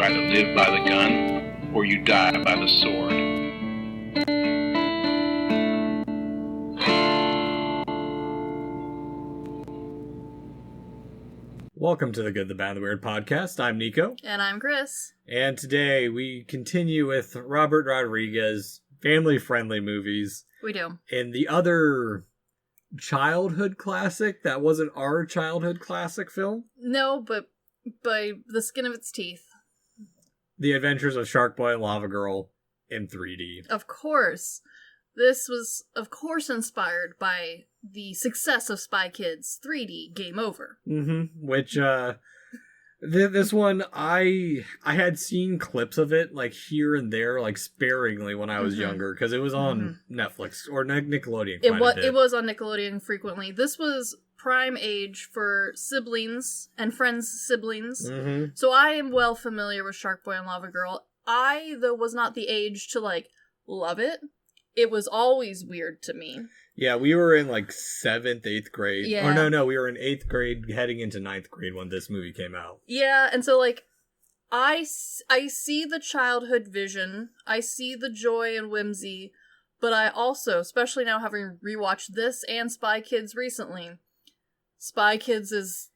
either live by the gun or you die by the sword. Welcome to the Good, the Bad, the Weird podcast. I'm Nico. And I'm Chris. And today we continue with Robert Rodriguez, family-friendly movies. We do. And the other childhood classic that wasn't our childhood classic film. No, but by the skin of its teeth. The Adventures of Sharkboy and Lavagirl in 3D. Of course. This was, of course, inspired by the success of Spy Kids 3D Game Over. Mm-hmm. Which, this one, I had seen clips of it, like, here and there, like, sparingly when I was younger, because it was on Netflix, or Nickelodeon It was on Nickelodeon frequently. This was prime age for siblings and friends' siblings. Mm-hmm. So I am well familiar with Sharkboy and Lavagirl. I, though, was not the age to, like, love it. It was always weird to me. Yeah, we were in like 7th, 8th grade. Yeah. Or no, we were in 8th grade heading into 9th grade when this movie came out. Yeah, and so like, I see the childhood vision, I see the joy and whimsy, but I also, especially now having rewatched this and Spy Kids recently, Spy Kids is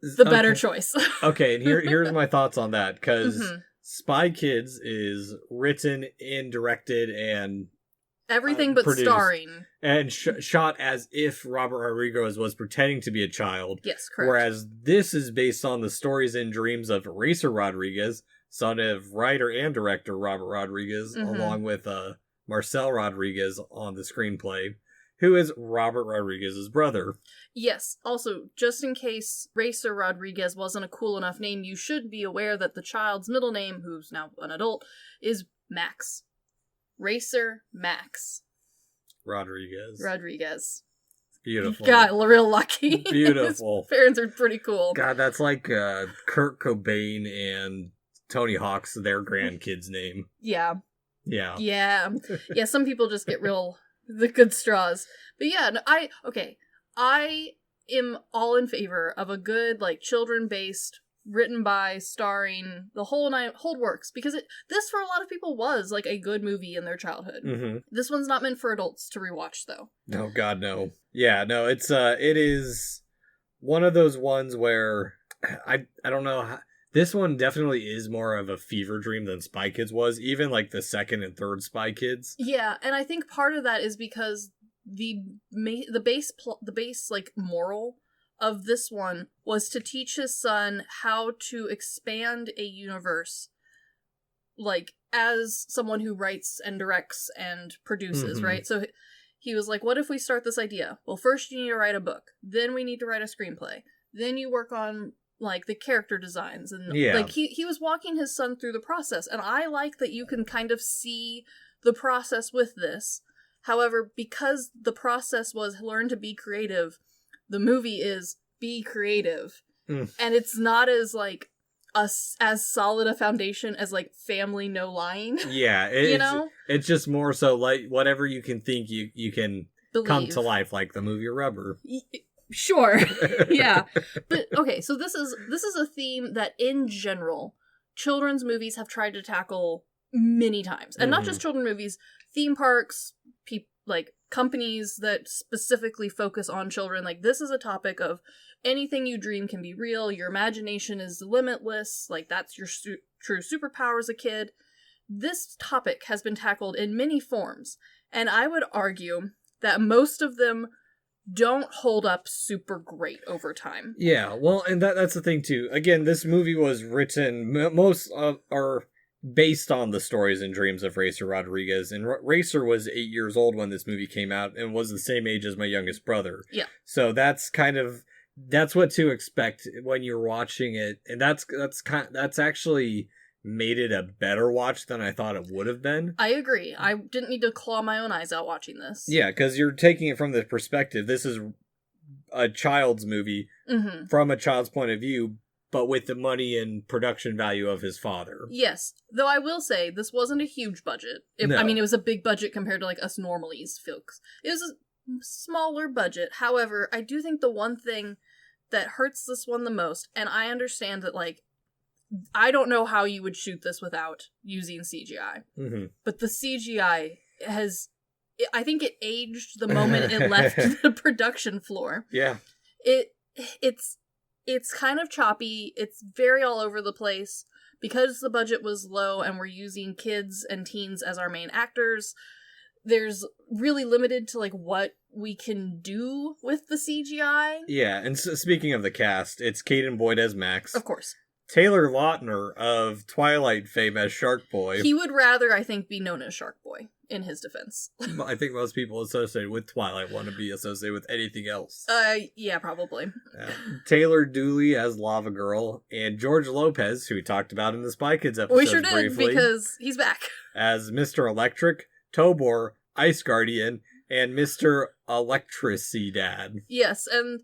the better choice. Okay, and here's my thoughts on that, because Spy Kids is written and directed and everything but produced, starring. And shot as if Robert Rodriguez was pretending to be a child. Yes, correct. Whereas this is based on the stories and dreams of Racer Rodriguez, son of writer and director Robert Rodriguez, along with Marcel Rodriguez on the screenplay, who is Robert Rodriguez's brother. Yes. Also, just in case Racer Rodriguez wasn't a cool enough name, you should be aware that the child's middle name, who's now an adult, is Max. Racer Max Rodriguez. Beautiful. Got real lucky. Beautiful. His parents are pretty cool. God, that's like Kurt Cobain and Tony Hawk's their grandkid's name. Yeah. Yeah. Yeah. Yeah, some people just get the good straws. But yeah, no, I am all in favor of a good, like, children-based, written by, starring, the whole works, because this for a lot of people was like a good movie in their childhood. This one's not meant for adults to rewatch, though. No, God, no. Yeah, no, it is one of those ones where I don't know. This one definitely is more of a fever dream than Spy Kids was, even like the second and third Spy Kids. Yeah, and I think part of that is because the base like moral of this one was to teach his son how to expand a universe, like, as someone who writes and directs and produces, right? So he was like, what if we start this idea? Well, first you need to write a book. Then we need to write a screenplay. Then you work on, like, the character designs. And, like, he was walking his son through the process. And I like that you can kind of see the process with this. However, because the process was learn to be creative, the movie is be creative. And it's not as, like, as solid a foundation as, like, Family No Lying. Yeah. It's just more so, like, whatever you can think you can believe. Come to life, like the movie Rubber. Sure. Yeah. But, okay, so this is a theme that, in general, children's movies have tried to tackle many times. And not just children movies, theme parks, like, companies that specifically focus on children. Like, this is a topic of anything you dream can be real, your imagination is limitless, like, that's your true superpower as a kid. This topic has been tackled in many forms, and I would argue that most of them don't hold up super great over time. Yeah, well, and that's the thing, too. Again, this movie was written, most are based on the stories and dreams of Racer Rodriguez, and Racer was 8 years old when this movie came out and was the same age as my youngest brother. Yeah. So that's what to expect when you're watching it, and that's actually made it a better watch than I thought it would have been. I agree. I didn't need to claw my own eyes out watching this. Yeah, because you're taking it from the perspective, this is a child's movie from a child's point of view, but with the money and production value of his father. Yes. Though I will say, this wasn't a huge budget. No. I mean, it was a big budget compared to, like, us normalies folks. It was a smaller budget. However, I do think the one thing that hurts this one the most, and I understand that, like, I don't know how you would shoot this without using CGI. Mm-hmm. But the CGI has, I think it aged the moment it left the production floor. Yeah. It's kind of choppy. It's very all over the place. Because the budget was low and we're using kids and teens as our main actors, there's really limited to like what we can do with the CGI. Yeah, and speaking of the cast, it's Caden Boyd as Max. Of course. Taylor Lautner of Twilight fame as Sharkboy. He would rather, I think, be known as Sharkboy, in his defense. I think most people associated with Twilight want to be associated with anything else. Yeah, probably. Taylor Dooley as Lavagirl, and George Lopez, who we talked about in the Spy Kids episode We sure did, briefly, because he's back. as Mr. Electric, Tobor, Ice Guardian, and Mr. Electricity Dad. Yes, and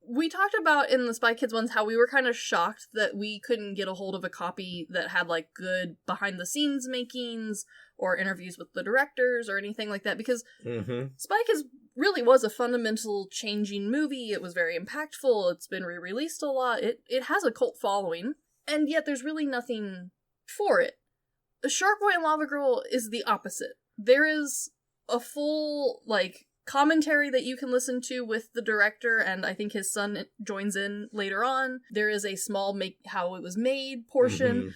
we talked about in the Spy Kids ones how we were kind of shocked that we couldn't get a hold of a copy that had like good behind the scenes makings or interviews with the directors or anything like that, because Spy Kids really was a fundamental changing movie. It was very impactful. It's been re-released a lot. It has a cult following, and yet there's really nothing for it. Sharkboy and Lavagirl is the opposite. There is a full like commentary that you can listen to with the director, and I think his son joins in later on. There is a small how it was made portion.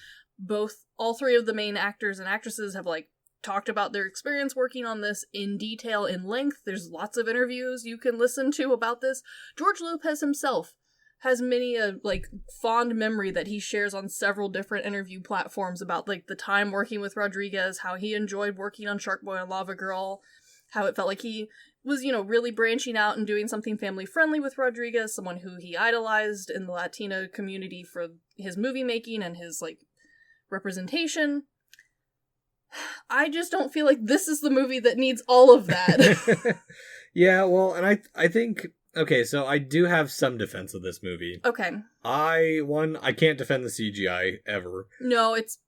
All three of the main actors and actresses have like talked about their experience working on this in detail, in length. There's lots of interviews you can listen to about this. George Lopez himself has many a like fond memory that he shares on several different interview platforms about like the time working with Rodriguez, how he enjoyed working on Sharkboy and Lavagirl, how it felt like he was, really branching out and doing something family-friendly with Rodriguez, someone who he idolized in the Latina community for his movie making and his, like, representation. I just don't feel like this is the movie that needs all of that. Yeah, well, and I think... Okay, so I do have some defense of this movie. Okay. I can't defend the CGI ever. No, it's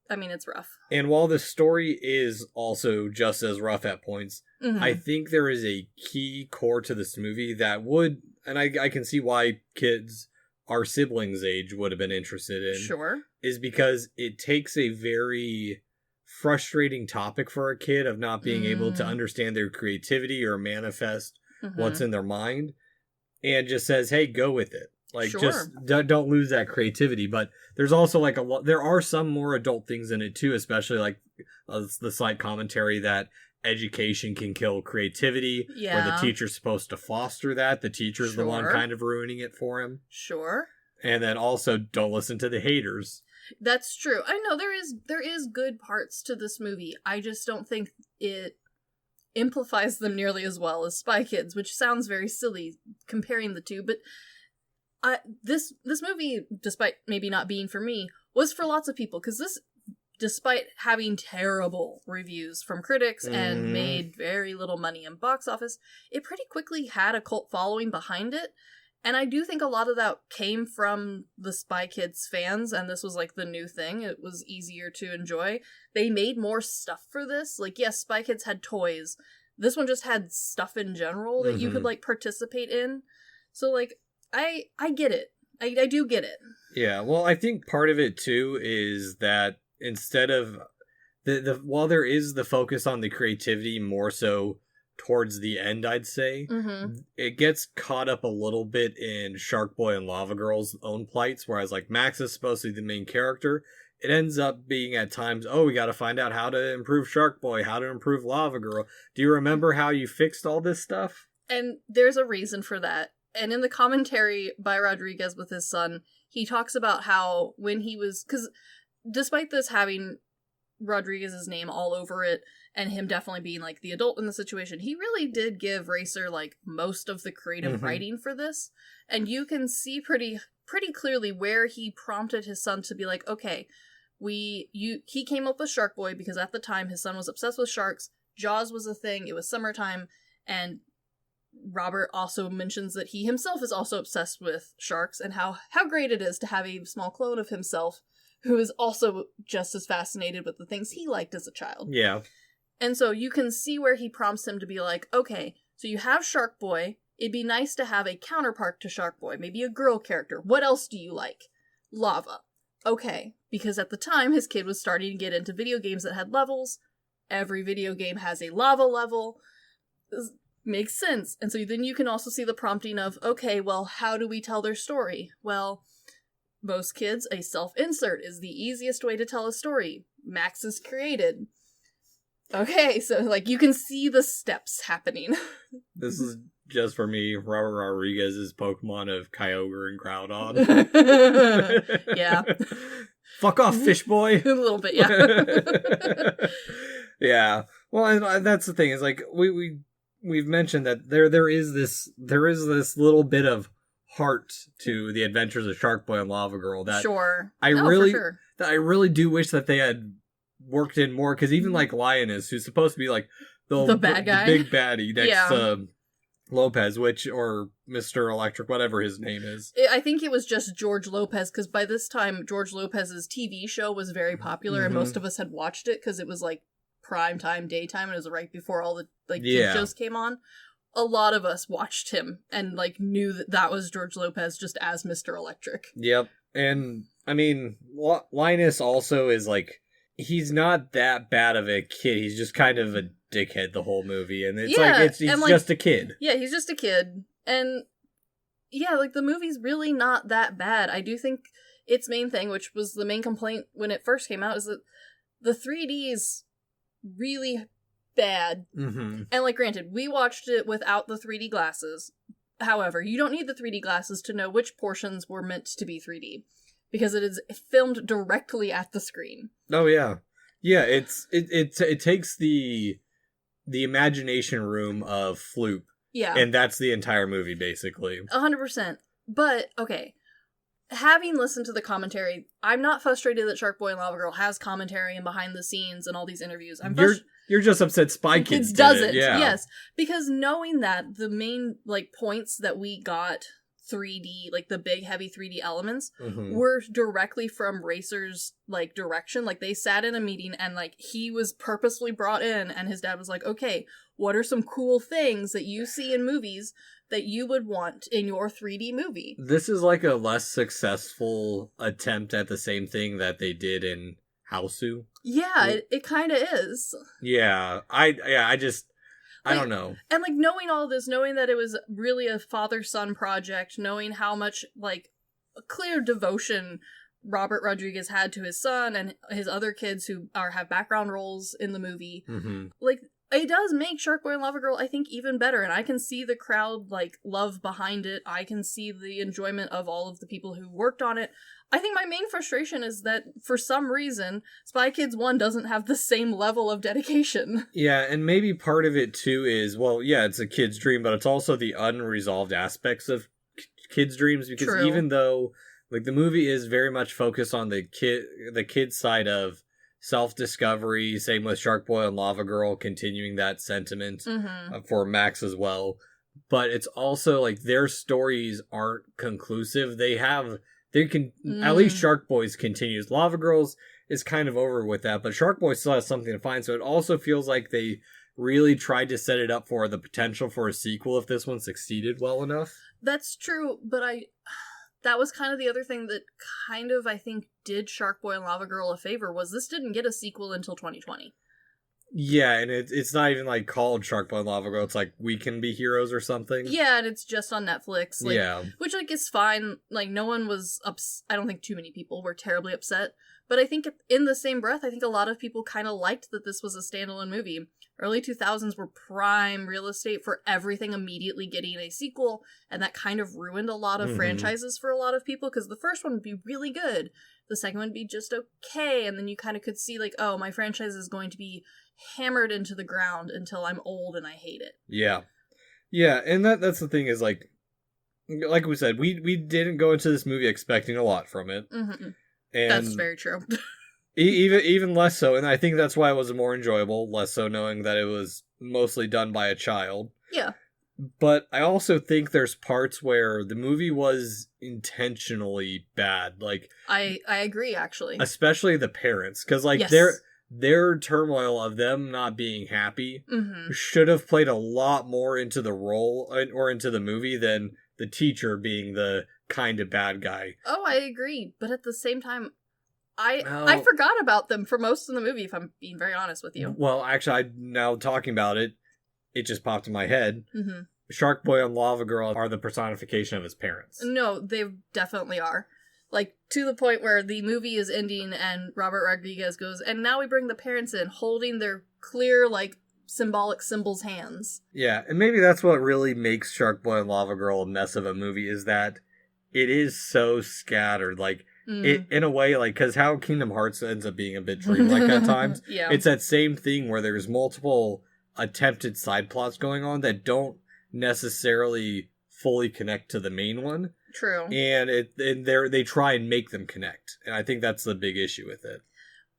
rough. And while the story is also just as rough at points, I think there is a key core to this movie that would, and I can see why kids our siblings' age would have been interested in. Sure. Is because it takes a very frustrating topic for a kid of not being able to understand their creativity or manifest what's in their mind, and just says, hey, go with it. Like, just don't lose that creativity. But there's also like there are some more adult things in it too, especially like the slight commentary that education can kill creativity, where the teacher's supposed to foster that. The teacher's the one kind of ruining it for him. Sure. And then also, don't listen to the haters. That's true. I know there is good parts to this movie. I just don't think it amplifies them nearly as well as Spy Kids, which sounds very silly comparing the two, but this movie, despite maybe not being for me, was for lots of people, because this, despite having terrible reviews from critics and made very little money in box office, it pretty quickly had a cult following behind it. And I do think a lot of that came from the Spy Kids fans, and this was like the new thing. It was easier to enjoy. They made more stuff for this. Like, yes, Spy Kids had toys. This one just had stuff in general that you could like participate in. So like, I get it. I do get it. Yeah, well, I think part of it too is that instead of while there is the focus on the creativity more so towards the end, I'd say, it gets caught up a little bit in Sharkboy and Lavagirl's own plights, whereas like Max is supposed to be the main character. It ends up being at times, we got to find out how to improve Sharkboy, how to improve Lavagirl. Do you remember how you fixed all this stuff? And there's a reason for that. And in the commentary by Rodriguez with his son, he talks about how when he was, because despite this having Rodriguez's name all over it, and him definitely being like the adult in the situation, he really did give Racer like most of the creative writing for this. And you can see pretty clearly where he prompted his son to be like, okay, he came up with Sharkboy because at the time his son was obsessed with sharks. Jaws was a thing. It was summertime, and Robert also mentions that he himself is also obsessed with sharks, and how great it is to have a small clone of himself who is also just as fascinated with the things he liked as a child. Yeah. And so you can see where he prompts him to be like, okay, so you have Sharkboy. It'd be nice to have a counterpart to Sharkboy, maybe a girl character. What else do you like? Lava. okay, because at the time his kid was starting to get into video games that had levels. Every video game has a lava level. This makes sense. And so then you can also see the prompting of, okay, well, how do we tell their story? Well, most kids, a self-insert is the easiest way to tell a story. Max is created. Okay, so, like, you can see the steps happening. This is just for me, Robert Rodriguez's Pokemon of Kyogre and Groudon. Yeah. Fuck off, fish boy! A little bit, yeah. Yeah. Well, and that's the thing, is, like, we've mentioned that there is this little bit of heart to the adventures of Sharkboy and Lavagirl that Sure. I For really do wish that they had worked in more, because even like Lioness, who's supposed to be like the bad guy, the big baddie next Yeah. to Lopez, or Mr. Electric, whatever his name is. I think it was just George Lopez, because by this time George Lopez's TV show was very popular, and most of us had watched it because it was like prime time, daytime, and it was right before all the kids shows came on. A lot of us watched him and like knew that was George Lopez just as Mr. Electric. Yep. And I mean, Linus also is like, he's not that bad of a kid. He's just kind of a dickhead the whole movie, and it's he's just a kid. Yeah, he's just a kid. And yeah, like, the movie's really not that bad. I do think its main thing, which was the main complaint when it first came out, is that the 3D's really bad. Mm-hmm. And, like, granted, we watched it without the 3D glasses. However, you don't need the 3D glasses to know which portions were meant to be 3D, because it is filmed directly at the screen. Oh yeah, yeah. It takes the imagination room of Floop. Yeah, and that's the entire movie basically. 100%. But okay, having listened to the commentary, I'm not frustrated that Sharkboy and Lavagirl has commentary and behind the scenes and all these interviews. You're just upset Spy Kids doesn't. Yeah. Yes, because knowing that the main like points that we got 3D, like the big heavy 3D elements, were directly from Racer's like direction. Like, they sat in a meeting and like he was purposefully brought in, and his dad was like, okay, what are some cool things that you see in movies that you would want in your 3D movie? This is like a less successful attempt at the same thing that they did in Hausu. Yeah, it kind of is. Yeah, I don't know. And, like, knowing all this, knowing that it was really a father-son project, knowing how much, like, clear devotion Robert Rodriguez had to his son and his other kids who have background roles in the movie, like, it does make Sharkboy and Lavagirl, I think, even better, and I can see the crowd, like, love behind it. I can see the enjoyment of all of the people who worked on it. I think my main frustration is that, for some reason, Spy Kids 1 doesn't have the same level of dedication. Yeah, and maybe part of it, too, is, well, yeah, it's a kid's dream, but it's also the unresolved aspects of kids' dreams, because even though, like, the movie is very much focused on the kid side of self-discovery, same with Sharkboy and Lavagirl, continuing that sentiment for Max as well, but it's also, like, their stories aren't conclusive. At least Sharkboy's continues. Lavagirl's is kind of over with that, but Sharkboy still has something to find, so it also feels like they really tried to set it up for the potential for a sequel if this one succeeded well enough. That's true, but that was kind of the other thing that kind of, I think, did Sharkboy and Lavagirl a favor, was this didn't get a sequel until 2020. Yeah, and it's not even, like, called Sharkboy and Lavagirl. It's like We Can Be Heroes or something. Yeah, and it's just on Netflix. Like, yeah. Which, like, is fine. Like, no one was I don't think too many people were terribly upset. But I think in the same breath, I think a lot of people kind of liked that this was a standalone movie. Early 2000s were prime real estate for everything immediately getting a sequel, and that kind of ruined a lot of franchises for a lot of people, because the first one would be really good. The second one would be just okay, and then you kind of could see, like, oh, my franchise is going to be hammered into the ground until I'm old and I hate it. Yeah. Yeah, and that's the thing is, like we said, we didn't go into this movie expecting a lot from it. And that's very true. even less so, and I think that's why it was more enjoyable, less so knowing that it was mostly done by a child. Yeah. But I also think there's parts where the movie was intentionally bad. Like, I agree, actually. Especially the parents, because, like, their turmoil of them not being happy should have played a lot more into the role or into the movie than the teacher being the kind of bad guy. Oh, I agree. But at the same time, I forgot about them for most of the movie, if I'm being very honest with you. Well, actually, now talking about it, it just popped in my head. Mm-hmm. Sharkboy and Lavagirl are the personification of his parents. No, they definitely are. Like, to the point where the movie is ending and Robert Rodriguez goes, and now we bring the parents in, holding their clear, like, symbolic symbols hands. Yeah, and maybe that's what really makes Sharkboy and Lavagirl a mess of a movie, is that it is so scattered. Like, it, in a way, like, because how Kingdom Hearts ends up being a bit dreamlike at times, yeah. It's that same thing where there's multiple attempted side plots going on that don't necessarily fully connect to the main one. True. And they try and make them connect. And I think that's the big issue with it.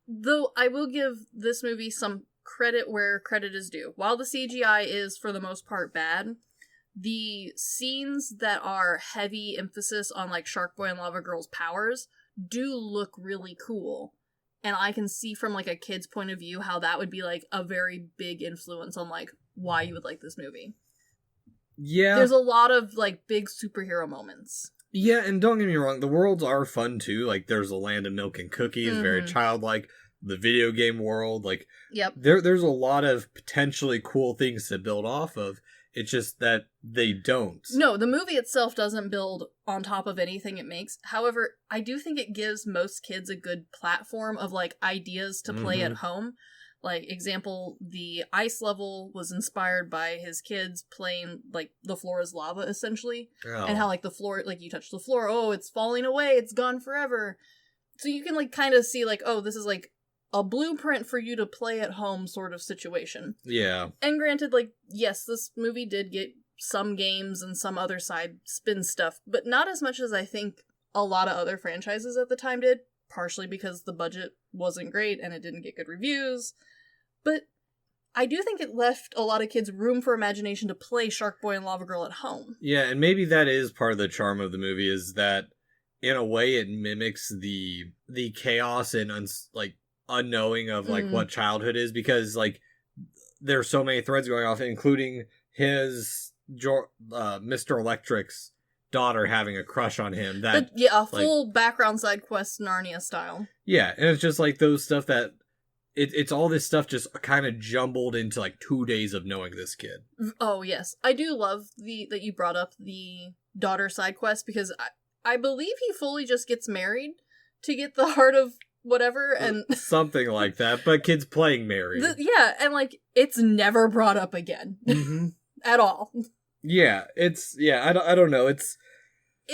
Though I will give this movie some credit where credit is due. While the CGI is, for the most part, bad, the scenes that are heavy emphasis on, like, Sharkboy and Lavagirl's powers do look really cool. And I can see from, like, a kid's point of view how that would be, like, a very big influence on, like, why you would like this movie. Yeah. There's a lot of, like, big superhero moments. Yeah, and don't get me wrong, the worlds are fun, too. Like, there's a land of milk and cookies, very childlike. The video game world, like, yep. There's a lot of potentially cool things to build off of. It's just that they don't. No, the movie itself doesn't build on top of anything it makes. However, I do think it gives most kids a good platform of, like, ideas to play at home. Like, example, the ice level was inspired by his kids playing, like, the floor is lava, essentially. Oh. And how, like, the floor, like, you touch the floor, oh, it's falling away, it's gone forever. So you can, like, kind of see, like, oh, this is, like, a blueprint for you to play at home sort of situation. Yeah. And granted, like, yes, this movie did get some games and some other side spin stuff, but not as much as I think a lot of other franchises at the time did, partially because the budget wasn't great and it didn't get good reviews. But I do think it left a lot of kids room for imagination to play Sharkboy and Lavagirl at home. Yeah, and maybe that is part of the charm of the movie, is that in a way it mimics the chaos and unknowing of, like, what childhood is, because, like, there's so many threads going off, including his Mr. Electric's daughter having a crush on him. That a full background side quest Narnia style. Yeah, and it's just like those stuff that it's all this stuff just kind of jumbled into, like, 2 days of knowing this kid. Oh yes, I do love that you brought up the daughter side quest, because I believe he fully just gets married to get the heart of whatever, and something like that, but kids playing married. And, like, it's never brought up again. At all. Yeah, I don't know,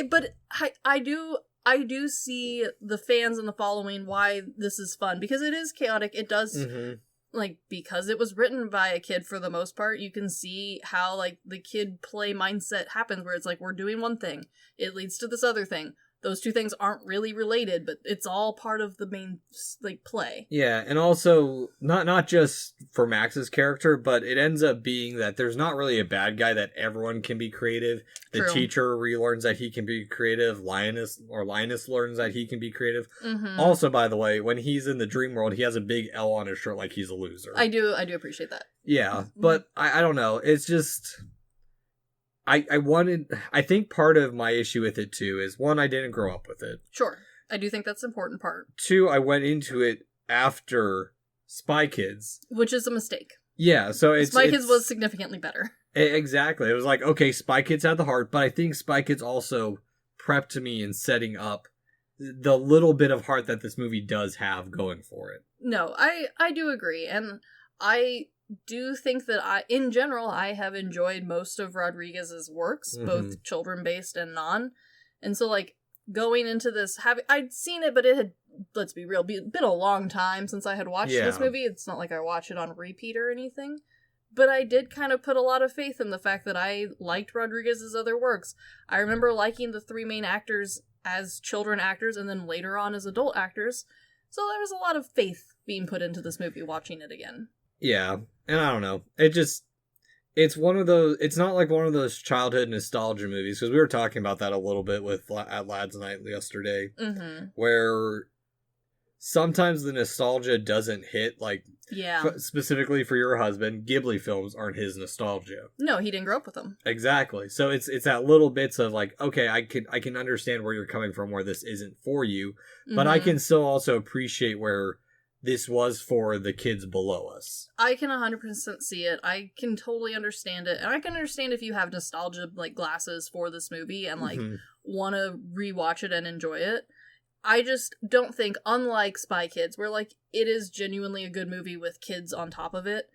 but I do see the fans and the following why this is fun, because it is chaotic. It does, like, because it was written by a kid for the most part, you can see how, like, the kid play mindset happens, where it's like, we're doing one thing, it leads to this other thing. Those two things aren't really related, but it's all part of the main, like, play. Yeah, and also, not just for Max's character, but it ends up being that there's not really a bad guy, that everyone can be creative. The True. Teacher relearns that he can be creative. Linus learns that he can be creative. Also, by the way, when he's in the dream world, he has a big L on his shirt like he's a loser. I do appreciate that. Yeah, but I don't know. It's just... I think part of my issue with it, too, is, one, I didn't grow up with it. Sure. I do think that's an important part. 2, I went into it after Spy Kids. Which is a mistake. Yeah, so Spy Kids was significantly better. Exactly. It was like, okay, Spy Kids had the heart, but I think Spy Kids also prepped me in setting up the little bit of heart that this movie does have going for it. No, I do agree, and I do think that in general, I have enjoyed most of Rodriguez's works, both children-based and non. And so, like, going into this, I'd seen it, but it had, let's be real, been a long time since I had watched this movie. It's not like I watch it on repeat or anything. But I did kind of put a lot of faith in the fact that I liked Rodriguez's other works. I remember liking the 3 main actors as children actors, and then later on as adult actors. So there was a lot of faith being put into this movie watching it again. Yeah, and I don't know. It's one of those, it's not like one of those childhood nostalgia movies, because we were talking about that a little bit at Lads Night yesterday, where sometimes the nostalgia doesn't hit, like, Yeah. Specifically for your husband, Ghibli films aren't his nostalgia. No, he didn't grow up with them. Exactly. So it's that little bits of like, okay, I can understand where you're coming from, where this isn't for you, but I can still also appreciate where this was for the kids below us. I can 100% see it. I can totally understand it. And I can understand if you have nostalgia like glasses for this movie and like want to rewatch it and enjoy it. I just don't think, unlike Spy Kids, where like it is genuinely a good movie with kids on top of it,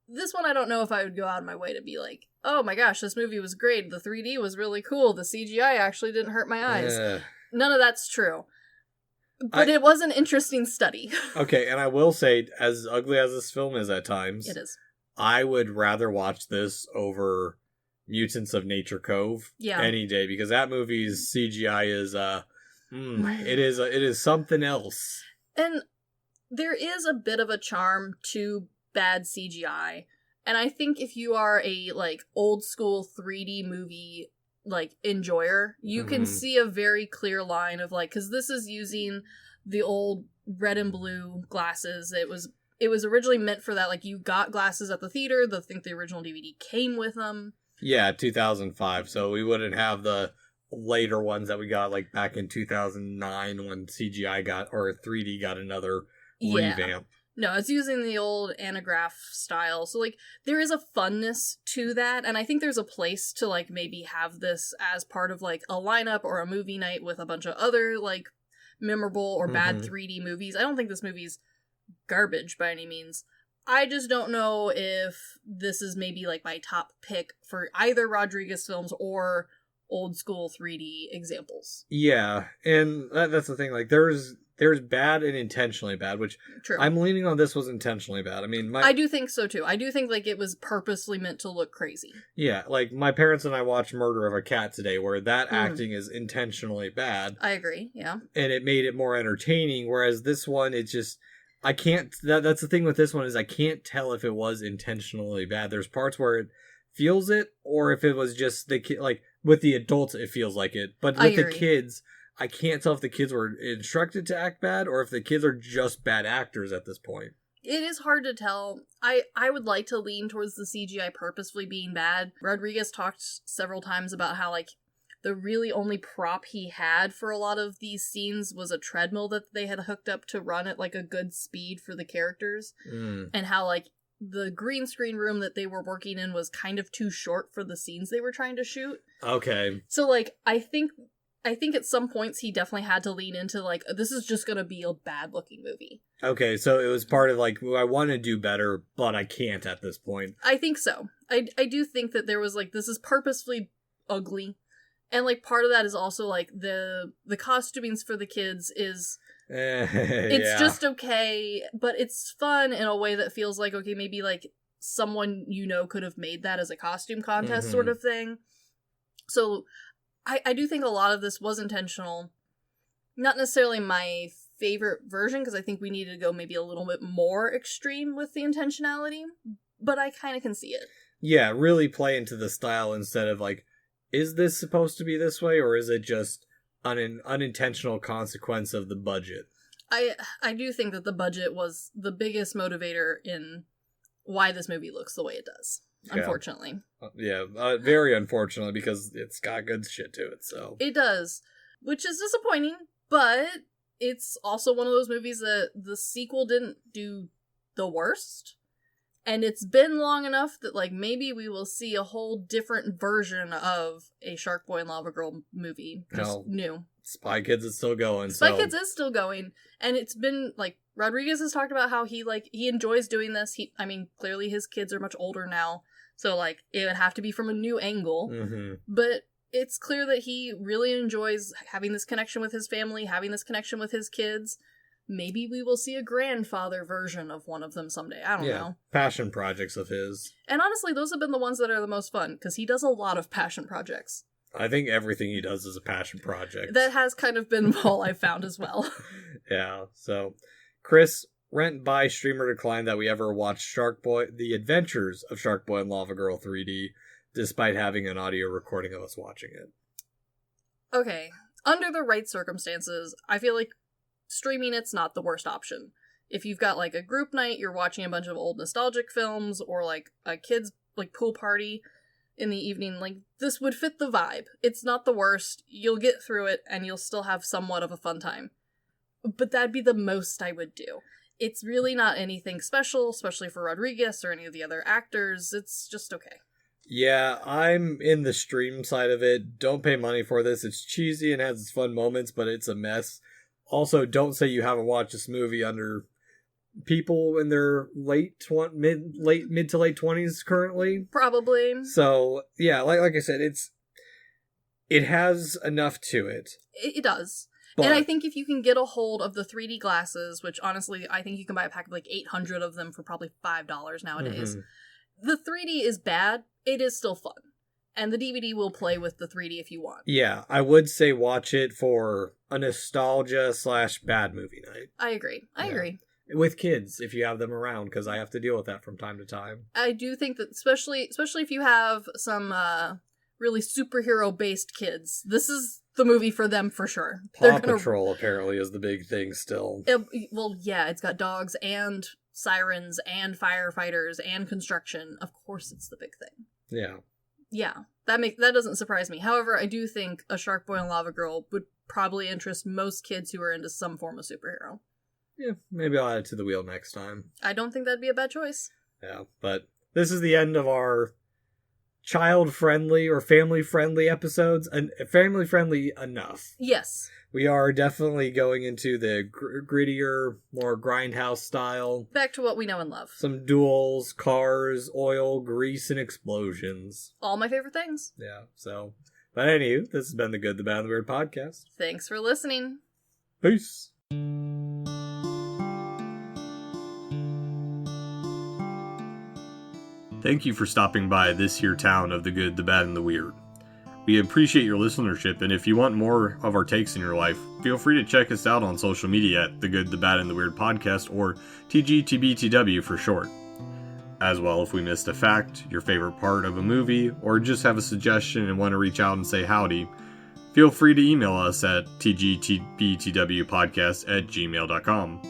this one I don't know if I would go out of my way to be like, oh my gosh, this movie was great, the 3D was really cool, the CGI actually didn't hurt my eyes. None of that's true. But it was an interesting study. Okay, and I will say, as ugly as this film is at times, it is. I would rather watch this over Mutants of Nature Cove any day, because that movie's CGI is it is something else. And there is a bit of a charm to bad CGI. And I think if you are a like old school 3D movie like enjoyer, you can see a very clear line of like, because this is using the old red and blue glasses. It was originally meant for that. Like, you got glasses at the theater. I think the original DVD came with them. Yeah, 2005. So we wouldn't have the later ones that we got like back in 2009 when CGI got, or 3D got another revamp. No, it's using the old anaglyph style. So, like, there is a funness to that. And I think there's a place to, like, maybe have this as part of, like, a lineup or a movie night with a bunch of other, like, memorable or bad 3D movies. I don't think this movie's garbage by any means. I just don't know if this is maybe, like, my top pick for either Rodriguez films or old school 3D examples. Yeah, and that's the thing. Like, there's bad and intentionally bad, which True. I'm leaning on this was intentionally bad. I mean, I do think so too. I do think like it was purposely meant to look crazy. Yeah, like my parents and I watched Murder of a Cat today, where that acting is intentionally bad. I agree, yeah. And it made it more entertaining, whereas this one, it just, I can't, that's the thing with this one, is I can't tell if it was intentionally bad. There's parts where it feels it, or if it was just the kid, like, with the adults, it feels like it. But with the kids, I can't tell if the kids were instructed to act bad or if the kids are just bad actors at this point. It is hard to tell. I would like to lean towards the CGI purposefully being bad. Rodriguez talked several times about how, like, the really only prop he had for a lot of these scenes was a treadmill that they had hooked up to run at, like, a good speed for the characters. And how, like, the green screen room that they were working in was kind of too short for the scenes they were trying to shoot. Okay. So, like, I think at some points he definitely had to lean into, like, this is just gonna be a bad-looking movie. Okay, so it was part of, like, I want to do better, but I can't at this point. I think so. I do think that there was, like, this is purposefully ugly. And, like, part of that is also, like, the costumings for the kids is... it's just okay, but it's fun in a way that feels like, okay, maybe, like, someone you know could have made that as a costume contest sort of thing. So... I do think a lot of this was intentional. Not necessarily my favorite version, because I think we needed to go maybe a little bit more extreme with the intentionality, but I kind of can see it. Yeah, really play into the style instead of like, is this supposed to be this way, or is it just an unintentional consequence of the budget? I do think that the budget was the biggest motivator in why this movie looks the way it does. Unfortunately. Very unfortunately, because it's got good shit to it, so. It does, which is disappointing, but it's also one of those movies that the sequel didn't do the worst, and it's been long enough that, like, maybe we will see a whole different version of a Sharkboy and Lavagirl movie. Just new. Spy Kids is still going, Spy Kids is still going, and it's been, like, Rodriguez has talked about how he enjoys doing this. Clearly his kids are much older now, so, like, it would have to be from a new angle. But it's clear that he really enjoys having this connection with his family, having this connection with his kids. Maybe we will see a grandfather version of one of them someday. I don't know. Passion projects of his. And honestly, those have been the ones that are the most fun, because he does a lot of passion projects. I think everything he does is a passion project. That has kind of been all I've found as well. Yeah, so... Chris, rent, buy, stream, or decline that we ever watched The Adventures of Sharkboy and Lavagirl 3D, despite having an audio recording of us watching it. Okay, under the right circumstances, I feel like streaming it's not the worst option. If you've got, like, a group night, you're watching a bunch of old nostalgic films, or, like, a kid's, like, pool party in the evening, like, this would fit the vibe. It's not the worst. You'll get through it, and you'll still have somewhat of a fun time. But that'd be the most I would do. It's really not anything special, especially for Rodriguez or any of the other actors. It's just okay. Yeah, I'm in the stream side of it. Don't pay money for this. It's cheesy and has its fun moments, but it's a mess. Also, don't say you haven't watched this movie under people in their mid to late 20s currently. Probably. So, yeah, like I said, it has enough to it. It does. But, and I think if you can get a hold of the 3D glasses, which honestly, I think you can buy a pack of like 800 of them for probably $5 nowadays. Mm-hmm. The 3D is bad. It is still fun. And the DVD will play with the 3D if you want. Yeah, I would say watch it for a nostalgia / bad movie night. I agree. I agree. With kids, if you have them around, because I have to deal with that from time to time. I do think that, especially if you have some really superhero-based kids, this is the movie for them for sure. Paw Patrol apparently is the big thing still. Well, yeah, it's got dogs and sirens and firefighters and construction. Of course it's the big thing. Yeah. Yeah, that doesn't surprise me. However, I do think a Sharkboy and Lavagirl would probably interest most kids who are into some form of superhero. Yeah, maybe I'll add it to the wheel next time. I don't think that'd be a bad choice. Yeah, but this is the end of our child-friendly or family-friendly episodes, and family-friendly enough. Yes. We are definitely going into the grittier, more grindhouse style. Back to what we know and love. Some duels, cars, oil, grease, and explosions. All my favorite things. Yeah, so... But anywho, this has been the Good, the Bad, and the Weird podcast. Thanks for listening. Peace. Thank you for stopping by this here town of the good, the bad, and the weird. We appreciate your listenership, and if you want more of our takes in your life, feel free to check us out on social media at the Good, the Bad, and the Weird podcast, or tgtbtw for short. As well, if we missed a fact, your favorite part of a movie, or just have a suggestion and want to reach out and say howdy, feel free to email us at tgtbtwpodcast@gmail.com.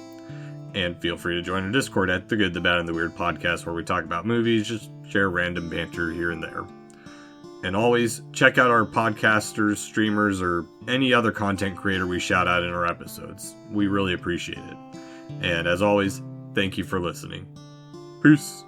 And feel free to join our Discord at the Good, the Bad, and the Weird podcast, where we talk about movies, just share random banter here and there. And always check out our podcasters, streamers, or any other content creator we shout out in our episodes. We really appreciate it. And as always, thank you for listening. Peace.